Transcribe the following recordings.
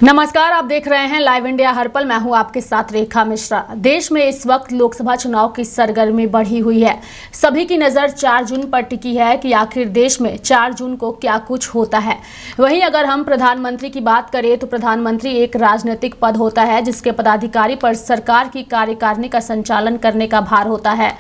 नमस्कार, आप देख रहे हैं लाइव इंडिया हर पल। मैं हूं आपके साथ रेखा मिश्रा। देश में इस वक्त लोकसभा चुनाव की सरगर्मी बढ़ी हुई है। सभी की नज़र 4 जून पर टिकी है कि आखिर देश में 4 जून को क्या कुछ होता है। वहीं अगर हम प्रधानमंत्री की बात करें तो प्रधानमंत्री एक राजनीतिक पद होता है जिसके पदाधिकारी पर सरकार की कार्यकारिणी का संचालन करने का भार होता है।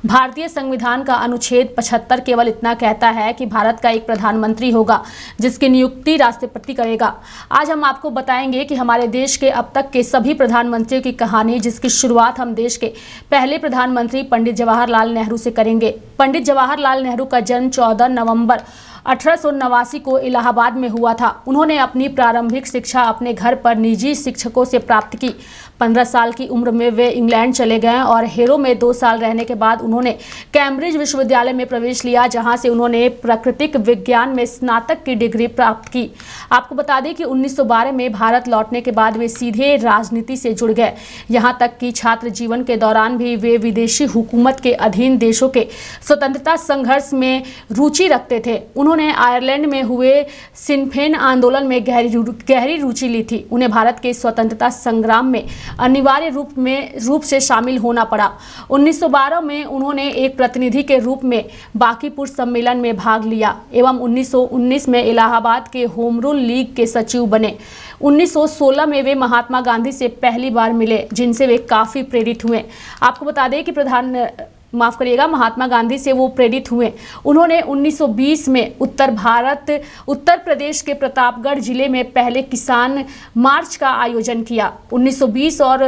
भारतीय संविधान का अनुच्छेद 75 केवल इतना कहता है कि भारत का एक प्रधानमंत्री होगा जिसकी नियुक्ति राष्ट्रपति करेगा। आज हम आपको बताएंगे कि हमारे देश के अब तक के सभी प्रधानमंत्रियों की कहानी, जिसकी शुरुआत हम देश के पहले प्रधानमंत्री पंडित जवाहरलाल नेहरू से करेंगे। पंडित जवाहरलाल नेहरू का जन्म 14 नवंबर 1889 को इलाहाबाद में हुआ था। उन्होंने अपनी प्रारंभिक शिक्षा अपने घर पर निजी शिक्षकों से प्राप्त की। 15 साल की उम्र में वे इंग्लैंड चले गए और हेरो में 2 साल रहने के बाद उन्होंने कैम्ब्रिज विश्वविद्यालय में प्रवेश लिया, जहां से उन्होंने प्राकृतिक विज्ञान में स्नातक की डिग्री प्राप्त की। आपको बता दें कि 1912 में भारत लौटने के बाद वे सीधे राजनीति से जुड़ गए। यहां तक कि छात्र जीवन के दौरान भी वे विदेशी हुकूमत के अधीन देशों के स्वतंत्रता संघर्ष में रुचि रखते थे। उन्होंने आयरलैंड में हुए सिन फेन आंदोलन में गहरी रुचि ली थी। उन्हें भारत के स्वतंत्रता संग्राम में अनिवार्य रूप से शामिल होना पड़ा। 1912 में उन्होंने एक प्रतिनिधि के रूप में बांकीपुर सम्मेलन में भाग लिया एवं 1919 में इलाहाबाद के होम रूल लीग के सचिव बने। 1916 में वे महात्मा गांधी से पहली बार मिले, जिनसे वे काफ़ी प्रेरित हुए। आपको बता दें कि महात्मा गांधी से वो प्रेरित हुए। उन्होंने 1920 में उत्तर प्रदेश के प्रतापगढ़ जिले में पहले किसान मार्च का आयोजन किया। 1920 और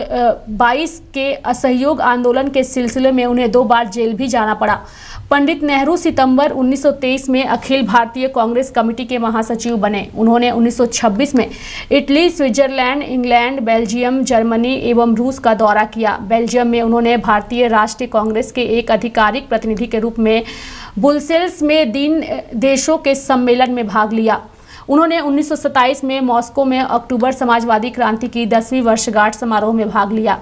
22 के असहयोग आंदोलन के सिलसिले में उन्हें 2 बार जेल भी जाना पड़ा। पंडित नेहरू सितंबर 1923 में अखिल भारतीय कांग्रेस कमेटी के महासचिव बने। उन्होंने 1926 में Italy, Switzerland, England, Belgium, Germany एवं रूस का दौरा किया। बेल्जियम में उन्होंने भारतीय राष्ट्रीय कांग्रेस के एक आधिकारिक प्रतिनिधि के रूप में ब्रुसेल्स में 3 देशों के सम्मेलन में भाग लिया। उन्होंने 1927 में मॉस्को में अक्टूबर समाजवादी क्रांति की 10वीं वर्षगांठ समारोह में भाग लिया।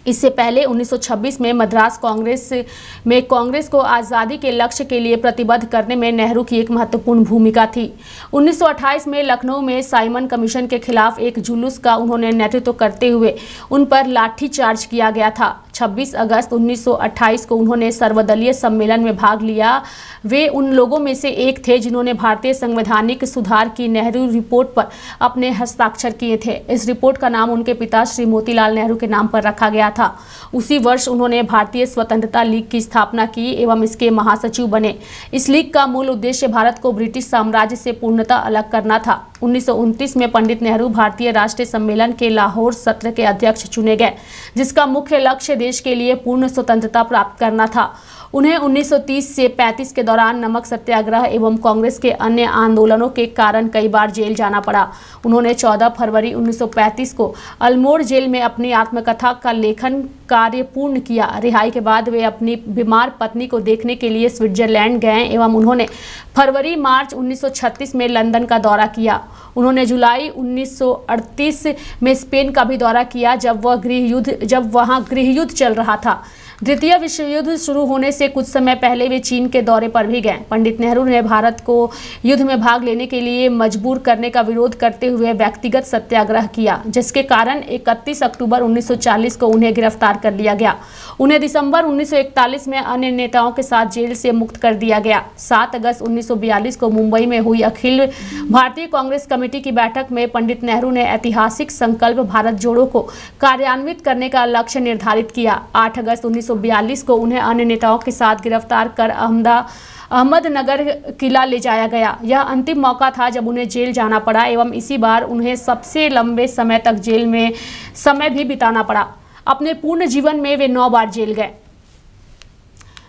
इससे पहले 1926 में मद्रास कांग्रेस में कांग्रेस को आज़ादी के लक्ष्य के लिए प्रतिबद्ध करने में नेहरू की एक महत्वपूर्ण भूमिका थी। 1928 में लखनऊ में साइमन कमीशन के खिलाफ एक जुलूस का उन्होंने नेतृत्व करते हुए उन पर लाठीचार्ज किया गया था। 26 अगस्त 1928 को उन्होंने सर्वदलीय सम्मेलन में भाग लिया। वे उन लोगों में से एक थे जिन्होंने भारतीय संवैधानिक सुधार की नेहरू रिपोर्ट पर अपने हस्ताक्षर किए थे। इस रिपोर्ट का नाम उनके पिता श्री मोतीलाल नेहरू के नाम पर रखा गया था। उसी वर्ष उन्होंने भारतीय स्वतंत्रता लीग की स्थापना की एवं इसके महासचिव बने। इस लीग का मूल उद्देश्य भारत को ब्रिटिश साम्राज्य से पूर्णतः अलग करना था। 1929 में पंडित नेहरू भारतीय राष्ट्रीय सम्मेलन के लाहौर सत्र के अध्यक्ष चुने गए, जिसका मुख्य लक्ष्य देश के लिए पूर्ण स्वतंत्रता प्राप्त करना था। उन्हें 1930 से 35 के दौरान नमक सत्याग्रह एवं कांग्रेस के अन्य आंदोलनों के कारण कई बार जेल जाना पड़ा। उन्होंने 14 फरवरी 1935 को अल्मोड़ जेल में अपनी आत्मकथा का लेखन कार्य पूर्ण किया। रिहाई के बाद वे अपनी बीमार पत्नी को देखने के लिए स्विट्जरलैंड गए एवं उन्होंने फरवरी-मार्च 1936 में लंदन का दौरा किया। उन्होंने जुलाई 1938 में स्पेन का भी दौरा किया, जब वहाँ गृह युद्ध चल रहा था। द्वितीय विश्व युद्ध शुरू होने से कुछ समय पहले वे चीन के दौरे पर भी गए। पंडित नेहरू ने भारत को युद्ध में भाग लेने के लिए मजबूर करने का विरोध करते हुए व्यक्तिगत सत्याग्रह किया, जिसके कारण 31 अक्टूबर 1940 को उन्हें गिरफ्तार कर लिया गया। उन्हें दिसंबर 1941 में अन्य नेताओं के साथ जेल से मुक्त कर दिया गया। 7 अगस्त 1942 को मुंबई में हुई अखिल भारतीय कांग्रेस कमेटी की बैठक में पंडित नेहरू ने ऐतिहासिक संकल्प भारत जोड़ो को कार्यान्वित करने का लक्ष्य निर्धारित किया। 8 अगस्त 1942 को उन्हें अन्य नेताओं के साथ गिरफ्तार कर अहमदनगर किला ले जाया गया। यह अंतिम मौका था जब उन्हें जेल जाना पड़ा एवं इसी बार उन्हें सबसे लंबे समय तक जेल में समय भी बिताना पड़ा। अपने पूर्ण जीवन में वे 9 बार जेल गए।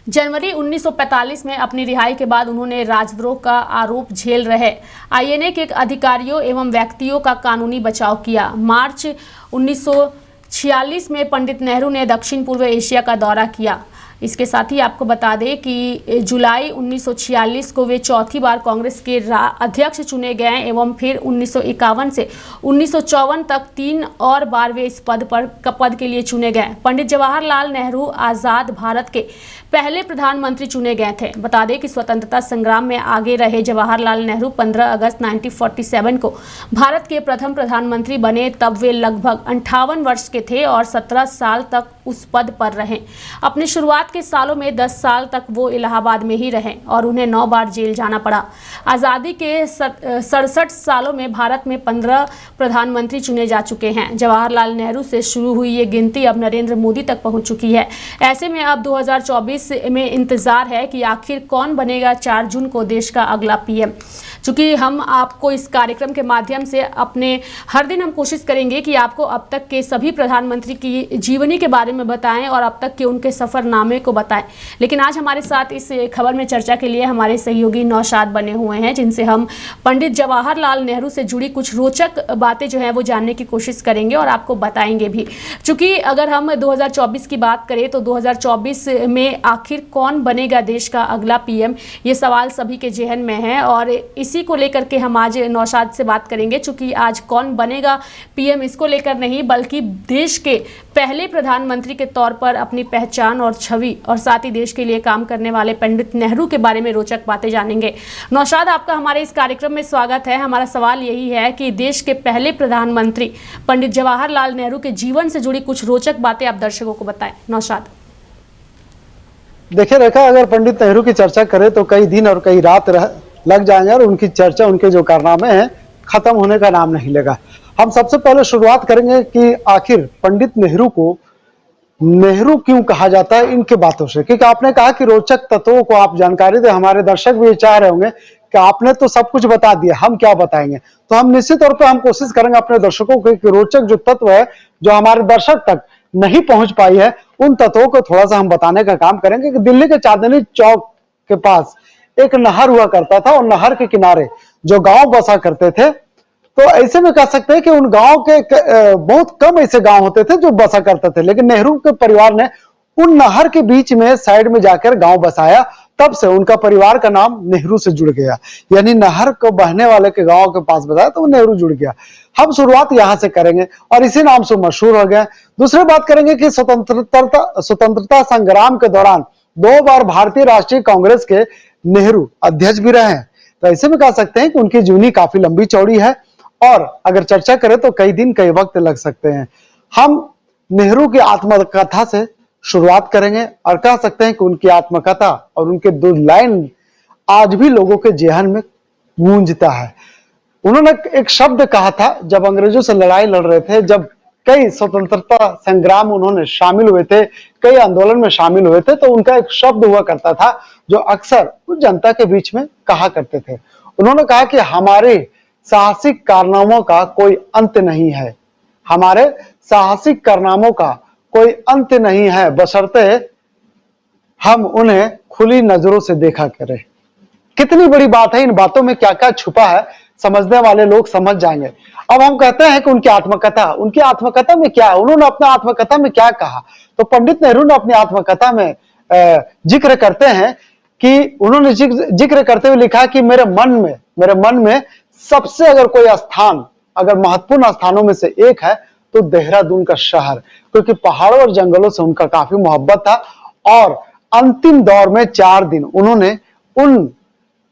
जनवरी 1945 में अपनी रिहाई के बाद उन्होंने राजद्रोह का आरोप झेल रहे आईएनए के अधिकारियों एवं व्यक्तियों का कानूनी बचाव किया। मार्च 1946 में पंडित नेहरू ने दक्षिण पूर्व एशिया का दौरा किया। इसके साथ ही आपको बता दें कि जुलाई 1946 को वे चौथी बार कांग्रेस के अध्यक्ष चुने गए एवं फिर 1951 से 1954 तक 3 और बार वे इस पद के लिए चुने गए। पंडित जवाहरलाल नेहरू आज़ाद भारत के पहले प्रधानमंत्री चुने गए थे। बता दें कि स्वतंत्रता संग्राम में आगे रहे जवाहरलाल नेहरू 15 अगस्त 1947 को भारत के प्रथम प्रधानमंत्री बने। तब वे लगभग 58 वर्ष के थे और 17 साल तक उस पद पर रहे। अपनी शुरुआत के सालों में 10 साल तक वो इलाहाबाद में ही रहे और उन्हें 9 बार जेल जाना पड़ा। आज़ादी के 67 सालों में भारत में 15 प्रधानमंत्री चुने जा चुके हैं। जवाहरलाल नेहरू से शुरू हुई ये गिनती अब नरेंद्र मोदी तक पहुंच चुकी है। ऐसे में अब 2024 में इंतजार है कि आखिर कौन बनेगा 4 जून को देश का अगला पीएम। चूंकि हम आपको इस कार्यक्रम के माध्यम से हर दिन हम कोशिश करेंगे कि आपको अब तक के सभी प्रधानमंत्री की जीवनी के बारे में बताएं और अब तक के उनके सफरनामे को बताएं, लेकिन आज हमारे साथ इस खबर में चर्चा के लिए हमारे सहयोगी नौशाद बने हुए हैं, जिनसे हम पंडित जवाहरलाल नेहरू से जुड़ी कुछ रोचक बातें जो है वो जानने की कोशिश करेंगे और आपको बताएंगे भी। चूंकि अगर हम 2024 की बात करें तो 2024 में आखिर कौन बनेगा देश का अगला पीएम, ये सवाल सभी के जहन में है और इसी को लेकर के हम आज नौशाद से बात करेंगे। चूंकि आज कौन बनेगा पीएम इसको लेकर नहीं, बल्कि देश के पहले प्रधानमंत्री के तौर पर अपनी पहचान और छवि और साथ ही देश के लिए काम करने वाले पंडित नेहरू के बारे में रोचक बातें जानेंगे। नौशाद, आपका हमारे इस कार्यक्रम में स्वागत है। हमारा सवाल यही है कि देश के पहले प्रधानमंत्री पंडित जवाहरलाल नेहरू के जीवन से जुड़ी कुछ रोचक बातें आप दर्शकों को बताएं। नौशाद। देखिए रेखा, अगर पंडित नेहरू की चर्चा करें तो कई दिन और कई रात लग जाएंगे और उनकी चर्चा, उनके जो कारनामे हैं, खत्म होने का नाम नहीं लेगा। हम सबसे पहले शुरुआत करेंगे कि आखिर पंडित नेहरू को नेहरू क्यों कहा जाता है, इनके बातों से। क्योंकि आपने कहा कि रोचक तत्वों को आप जानकारी दें, हमारे दर्शक भी चाह रहे होंगे कि आपने तो सब कुछ बता दिया, हम क्या बताएंगे। तो हम निश्चित तौर पर हम कोशिश करेंगे अपने दर्शकों को कि रोचक जो तत्व है जो हमारे दर्शक तक नहीं पहुंच पाई है, उन तत्वों को थोड़ा सा हम बताने का काम करेंगे। कि दिल्ली के चांदनी चौक के पास एक नहर हुआ करता था और नहर के किनारे जो गांव बसा करते थे, तो ऐसे में कह सकते हैं कि उन गांव के बहुत कम ऐसे गांव होते थे जो बसा करते थे, लेकिन नेहरू के परिवार ने उन नहर के बीच में साइड में जाकर गांव बसाया। तब से उनका परिवार का नाम नेहरू से जुड़ गया, यानी नहर को बहने वाले के गांव के पास बताया तो वो नेहरू जुड़ गया। हम शुरुआत यहां से करेंगे और इसी नाम से मशहूर हो गया। दूसरी बात करेंगे कि स्वतंत्रता संग्राम के दौरान 2 बार भारतीय राष्ट्रीय कांग्रेस के नेहरू अध्यक्ष भी रहे हैं। तो ऐसे में कह सकते हैं कि उनकी जीवनी काफी लंबी चौड़ी है और अगर चर्चा करें तो कई दिन कई वक्त लग सकते हैं। हम नेहरू की आत्मकथा से शुरुआत करेंगे और कह सकते हैं कि उनकी आत्मकथा और उनके 2 लाइन आज भी लोगों के जेहन में गूंजता है। उन्होंने एक शब्द कहा था जब अंग्रेजों से लड़ाई लड़ रहे थे, जब कई स्वतंत्रता संग्राम उन्होंने शामिल हुए थे, कई आंदोलन में शामिल हुए थे, तो उनका एक शब्द हुआ करता था जो अक्सर उस जनता के बीच में कहा करते थे। उन्होंने कहा कि हमारे साहसिक कारनामों का कोई अंत नहीं है, हमारे साहसिक कारनामों का कोई अंत नहीं है, बशर्ते हम उन्हें खुली नजरों से देखा करें। कितनी बड़ी बात है, इन बातों में क्या क्या छुपा है समझने वाले लोग समझ जाएंगे। अब हम कहते हैं कि उनकी आत्मकथा में क्या है, उन्होंने अपने आत्मकथा में क्या कहा। तो पंडित नेहरू ने अपनी आत्मकथा में जिक्र करते हैं कि उन्होंने जिक्र करते हुए लिखा कि मेरे मन में सबसे अगर कोई स्थान, अगर महत्वपूर्ण स्थानों में से एक है तो देहरादून का शहर, क्योंकि पहाड़ों और जंगलों से उनका काफी मोहब्बत था और अंतिम दौर में 4 दिन उन्होंने उन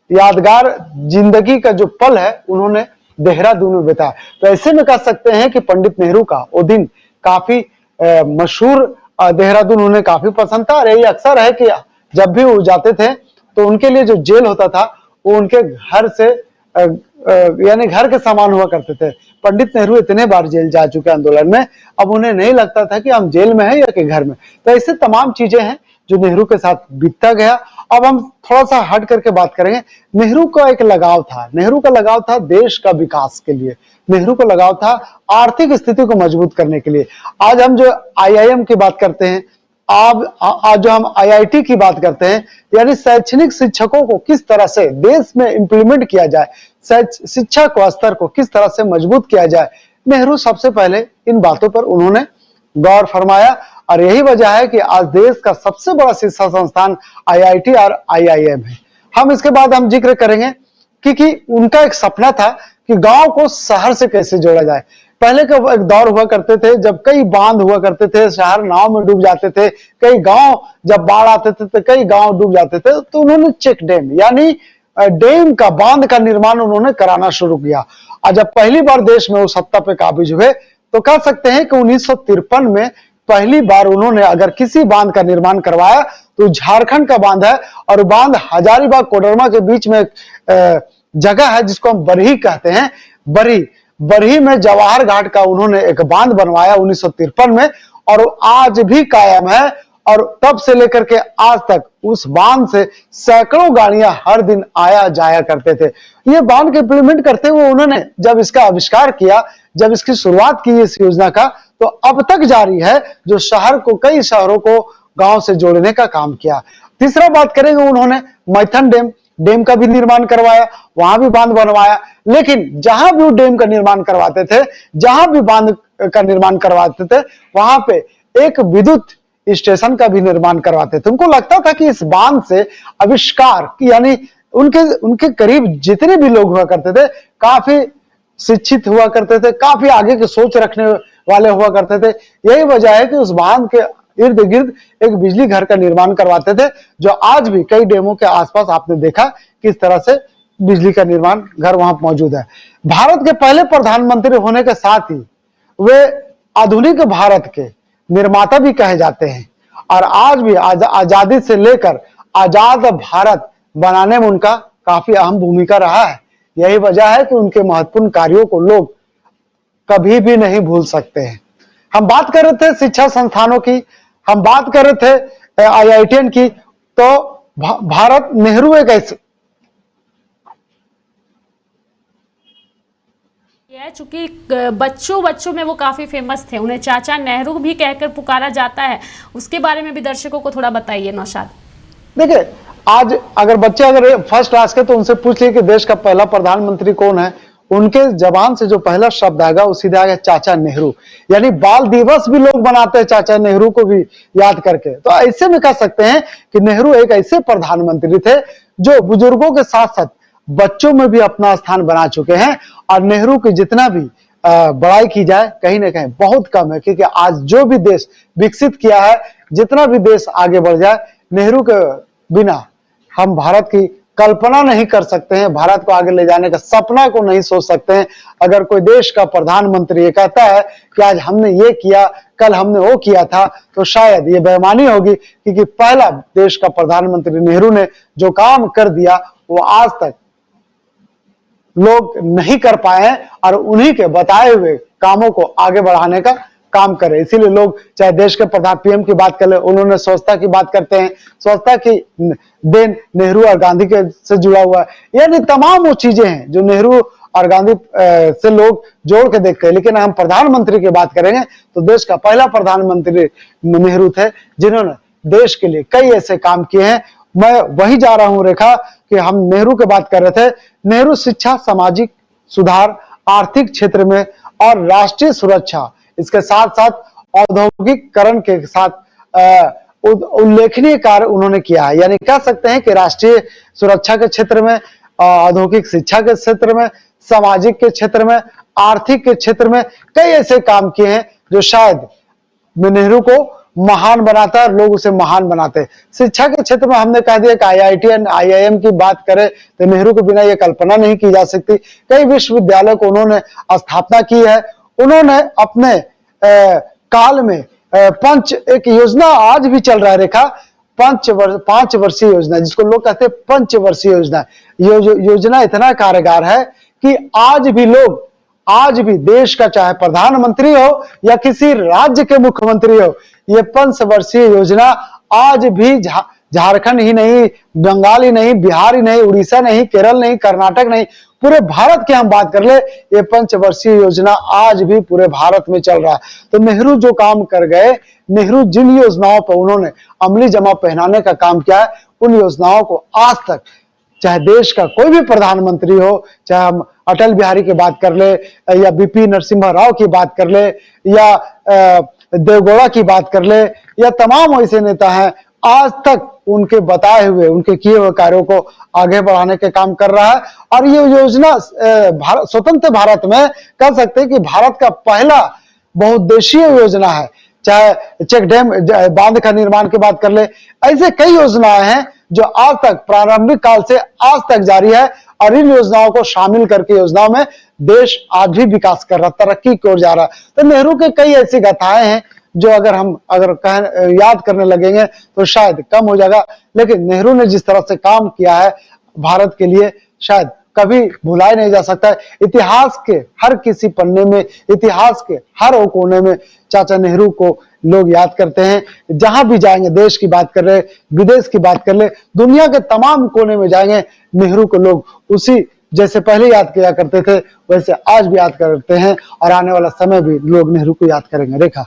यादगार जिंदगी का जो पल है उन्होंने देहरादून में बिताया। तो ऐसे में कह सकते हैं कि पंडित नेहरू का वो दिन काफी मशहूर, देहरादून उन्हें काफी पसंद था। और यही अक्सर है कि जब भी वो जाते थे तो उनके लिए जो जेल होता था वो उनके घर से यानी घर के समान हुआ करते थे। पंडित नेहरू इतने बार जेल जा चुके आंदोलन में, अब उन्हें नहीं लगता था कि हम जेल में हैं या कि घर में। तो ऐसे तमाम चीजें हैं जो नेहरू के साथ बीतता गया। अब हम थोड़ा सा हट करके बात करेंगे। नेहरू का एक लगाव था, नेहरू का लगाव था देश का विकास के लिए, नेहरू का लगाव था आर्थिक स्थिति को मजबूत करने के लिए। आज हम जो IIM की बात करते हैं, आज जो हम IIT की बात करते हैं, यानी शैक्षणिक शिक्षकों को किस तरह से देश में इंप्लीमेंट किया जाए, शिक्षा को स्तर को किस तरह से मजबूत किया जाए, नेहरू सबसे पहले इन बातों पर उन्होंने गौर फरमाया और यही वजह है कि आज देश का सबसे बड़ा शिक्षा संस्थान आईआईटी और आईआईएम है। हम इसके बाद हम जिक्र करेंगे कि उनका एक सपना था कि गांव को शहर से कैसे जोड़ा जाए। पहले का एक दौर हुआ करते थे जब कई बांध हुआ करते थे, शहर नाव में डूब जाते थे, कई गांव जब बाढ़ आते थे तो कई गांव डूब जाते थे, तो उन्होंने चेक डैम यानी डैम का, बांध का निर्माण उन्होंने कराना शुरू किया। और जब पहली बार देश में वो सत्ता पे काबिज हुए तो कह सकते हैं कि 1953 में पहली बार उन्होंने अगर किसी बांध का निर्माण करवाया तो झारखंड का बांध है, और बांध हजारीबाग कोडरमा के बीच में जगह है जिसको हम बरही कहते हैं। बरही में जवाहर घाट का उन्होंने एक बांध बनवाया 1953 में, और आज भी कायम है। और तब से लेकर के आज तक उस बांध से सैकड़ों गाड़ियां हर दिन आया जाया करते थे। ये बांध के इंप्लीमेंट करते हुए उन्होंने जब इसका आविष्कार किया, जब इसकी शुरुआत की इस योजना का, तो अब तक जारी है, जो शहर को, कई शहरों को गांव से जोड़ने का काम किया। तीसरा बात करेंगे, उन्होंने मैथन डैम का भी निर्माण करवाया, वहां भी बांध बनवाया। लेकिन जहां भी वो डैम का निर्माण करवाते थे, जहां भी बांध का निर्माण करवाते थे, वहां पे एक विद्युत स्टेशन का भी निर्माण करवाते थे। उनको लगता था कि इस बांध से आविष्कार, यानी उनके करीब जितने भी लोग हुआ करते थे काफी शिक्षित हुआ करते थे, काफी आगे की सोच रखने वाले हुआ करते थे। यही वजह है कि उस बांध के इर्द गिर्द एक बिजली घर का निर्माण करवाते थे, जो आज भी कई डैमों के आसपास आपने देखा किस तरह से बिजली का निर्माण घर वहां मौजूद है। भारत के पहले प्रधानमंत्री होने के साथ ही वे आधुनिक भारत के निर्माता भी कहे जाते हैं, और आज भी आजादी से लेकर आजाद भारत बनाने में उनका काफी अहम भूमिका रहा है। यही वजह है कि उनके महत्वपूर्ण कार्यों को लोग कभी भी नहीं भूल सकते हैं। हम बात कर रहे थे शिक्षा संस्थानों की, हम बात कर रहे थे आईआईटीएन की, तो भारत नेहरू एक ऐसे चूंकि बच्चों में वो काफी फेमस थे, उन्हें चाचा नेहरू भी कहकर पुकारा जाता है, उसके बारे में भी दर्शकों को थोड़ा बताइए नौशाद। देखिए, आज अगर बच्चे अगर फर्स्ट क्लास के तो उनसे पूछ लिए कि देश का पहला प्रधानमंत्री कौन है, उनके जबान से जो पहला शब्द आएगा वो सीधा आएगा चाचा नेहरू। यानी बाल दिवस भी लोग बनाते हैं चाचा नेहरू को भी याद करके। तो ऐसे में कह सकते हैं कि नेहरू एक ऐसे प्रधानमंत्री थे जो बुजुर्गों के साथ साथ बच्चों में भी अपना स्थान बना चुके हैं। और नेहरू की जितना भी बड़ाई की जाए कहीं ना कहीं बहुत कम है, क्योंकि आज जो भी देश विकसित किया है, जितना भी देश आगे बढ़ जाए, नेहरू के बिना हम भारत की कल्पना नहीं कर सकते हैं, भारत को आगे ले जाने का सपना को नहीं सोच सकते हैं। अगर कोई देश का प्रधानमंत्री ये कहता है कि आज हमने ये किया, कल हमने वो किया था, तो शायद ये बेईमानी होगी, क्योंकि पहला देश का प्रधानमंत्री नेहरू ने जो काम कर दिया वो आज तक लोग नहीं कर पाए हैं, और उन्हीं के बताए हुए कामों को आगे बढ़ाने का काम करे। इसीलिए लोग चाहे देश के प्रधान पीएम की बात कर ले, उन्होंने स्वच्छता की बात करते हैं, स्वच्छता की देन नेहरू और गांधी के से जुड़ा हुआ है। यानी तमाम वो चीजें हैं जो नेहरू और गांधी से लोग जोड़ के देखते हैं। लेकिन हम प्रधानमंत्री की बात करेंगे तो देश का पहला प्रधानमंत्री नेहरू थे, जिन्होंने देश के लिए कई ऐसे काम किए हैं। मैं वही जा रहा हूं रेखा कि हम नेहरू की बात कर रहे थे। नेहरू शिक्षा, सामाजिक सुधार, आर्थिक क्षेत्र में और राष्ट्रीय सुरक्षा, इसके साथ साथ औद्योगिकरण के साथ उल्लेखनीय कार्य उन्होंने किया है। यानी कह सकते हैं कि राष्ट्रीय सुरक्षा के क्षेत्र में, औद्योगिक शिक्षा के क्षेत्र में, सामाजिक के क्षेत्र में, आर्थिक के क्षेत्र में कई ऐसे काम किए हैं जो शायद नेहरू को महान बनाता है, लोग उसे महान बनाते हैं। शिक्षा के क्षेत्र में हमने कह दिया कि आईआईटीएन, आईआईएम की बात करें तो नेहरू के बिना यह कल्पना नहीं की जा सकती। कई विश्वविद्यालयों को उन्होंने स्थापना की है। उन्होंने अपने काल में एक योजना आज भी चल रहा है रेखा, 5 वर्षीय योजना, जिसको लोग कहते हैं पंचवर्षीय योजना। योजना इतना कारगर है कि आज भी देश का चाहे प्रधानमंत्री हो या किसी राज्य के मुख्यमंत्री हो, ये 5 वर्षीय योजना आज भी झारखंड ही नहीं, बंगाल ही नहीं, बिहार ही नहीं, उड़ीसा नहीं, केरल नहीं, कर्नाटक नहीं, पूरे भारत की हम बात कर ले, ये 5 वर्षीय योजना आज भी पूरे भारत में चल रहा है। तो नेहरू जो काम कर गए, नेहरू जिन योजनाओं पर उन्होंने अमली जमा पहनाने का काम किया है, उन योजनाओं को आज तक चाहे देश का कोई भी प्रधानमंत्री हो, चाहे हम अटल बिहारी की बात कर ले या बीपी नरसिम्हा राव की बात कर ले या देवगौड़ा की बात कर ले या तमाम ऐसे नेता हैं, आज तक उनके बताए हुए, उनके किए हुए कार्यों को आगे बढ़ाने के काम कर रहा है। और ये योजना स्वतंत्र भारत में कह सकते हैं कि भारत का पहला बहुउद्देशीय योजना है। चाहे चेक डैम बांध का निर्माण की बात कर ले, ऐसे कई योजनाएं हैं जो आज तक प्रारंभिक काल से आज तक जारी है। और इन योजनाओं को शामिल करके योजनाओं में देश आज भी विकास कर रहा, तरक्की की ओर जा रहा है। तो नेहरू के कई ऐसी गाथाएं हैं जो अगर हम याद करने लगेंगे तो शायद कम हो जाएगा। लेकिन नेहरू ने जिस तरह से काम किया है भारत के लिए, शायद कभी भुलाया नहीं जा सकता है। इतिहास के हर किसी पन्ने में, इतिहास के हर कोने में चाचा नेहरू को लोग याद करते हैं। जहां भी जाएंगे, देश की बात कर रहे, विदेश की बात कर ले, दुनिया के तमाम कोने में जाएंगे, नेहरू को लोग उसी जैसे पहले याद किया करते थे वैसे आज भी याद करते हैं। और आने वाला समय भी लोग नेहरू को याद करेंगे। रेखा।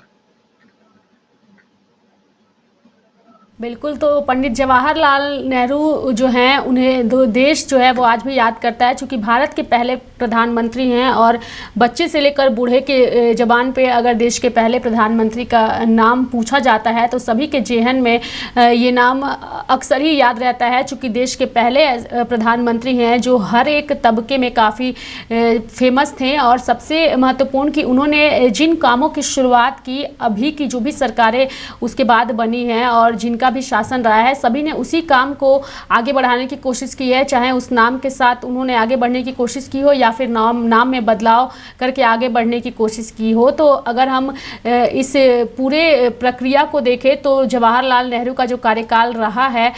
बिल्कुल, तो पंडित जवाहरलाल नेहरू जो हैं उन्हें देश जो है वो आज भी याद करता है, क्योंकि भारत के पहले प्रधानमंत्री हैं। और बच्चे से लेकर बूढ़े के जबान पे अगर देश के पहले प्रधानमंत्री का नाम पूछा जाता है तो सभी के जेहन में ये नाम अक्सर ही याद रहता है, क्योंकि देश के पहले प्रधानमंत्री हैं जो हर एक तबके में काफ़ी फेमस थे। और सबसे महत्वपूर्ण कि उन्होंने जिन कामों की शुरुआत की, अभी की जो भी सरकारें उसके बाद बनी हैं और जिनका भी शासन रहा है, सभी ने उसी काम को आगे बढ़ाने की कोशिश की है। चाहे उस नाम के साथ उन्होंने आगे बढ़ने की कोशिश की हो या फिर नाम में बदलाव करके आगे बढ़ने की कोशिश की हो। तो अगर हम इस पूरे प्रक्रिया को देखें तो जवाहरलाल नेहरू का जो कार्यकाल रहा है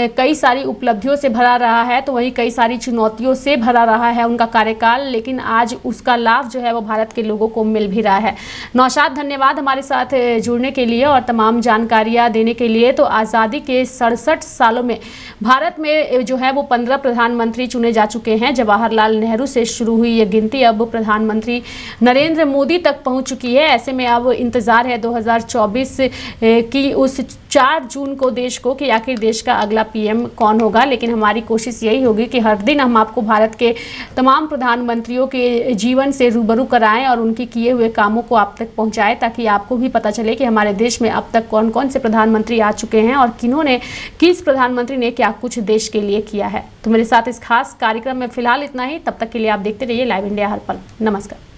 कई सारी उपलब्धियों से भरा रहा है, तो वहीं कई सारी चुनौतियों से भरा रहा है उनका कार्यकाल। लेकिन आज उसका लाभ जो है वो भारत के लोगों को मिल भी रहा है। नौशाद, धन्यवाद हमारे साथ जुड़ने के लिए और तमाम जानकारियाँ देने के लिए। तो आज़ादी के 67 सालों में भारत में जो है वो 15 प्रधानमंत्री चुने जा चुके हैं। जवाहरलाल नेहरू से शुरू हुई ये गिनती अब प्रधानमंत्री नरेंद्र मोदी तक पहुंच चुकी है। ऐसे में अब इंतज़ार है 2024 की उस 4 जून को देश को कि आखिर देश का अगला पीएम कौन होगा। लेकिन हमारी कोशिश यही होगी कि हर दिन हम आपको भारत के तमाम प्रधानमंत्रियों के जीवन से रूबरू कराएं और उनके किए हुए कामों को आप तक पहुंचाएं, ताकि आपको भी पता चले कि हमारे देश में अब तक कौन कौन से प्रधानमंत्री आ चुके हैं और किन्होंने, किस प्रधानमंत्री ने क्या कुछ देश के लिए किया है। तो मेरे साथ इस खास कार्यक्रम में फिलहाल इतना ही। तब तक के लिए आप देखते रहिए लाइव इंडिया हर पल। नमस्कार।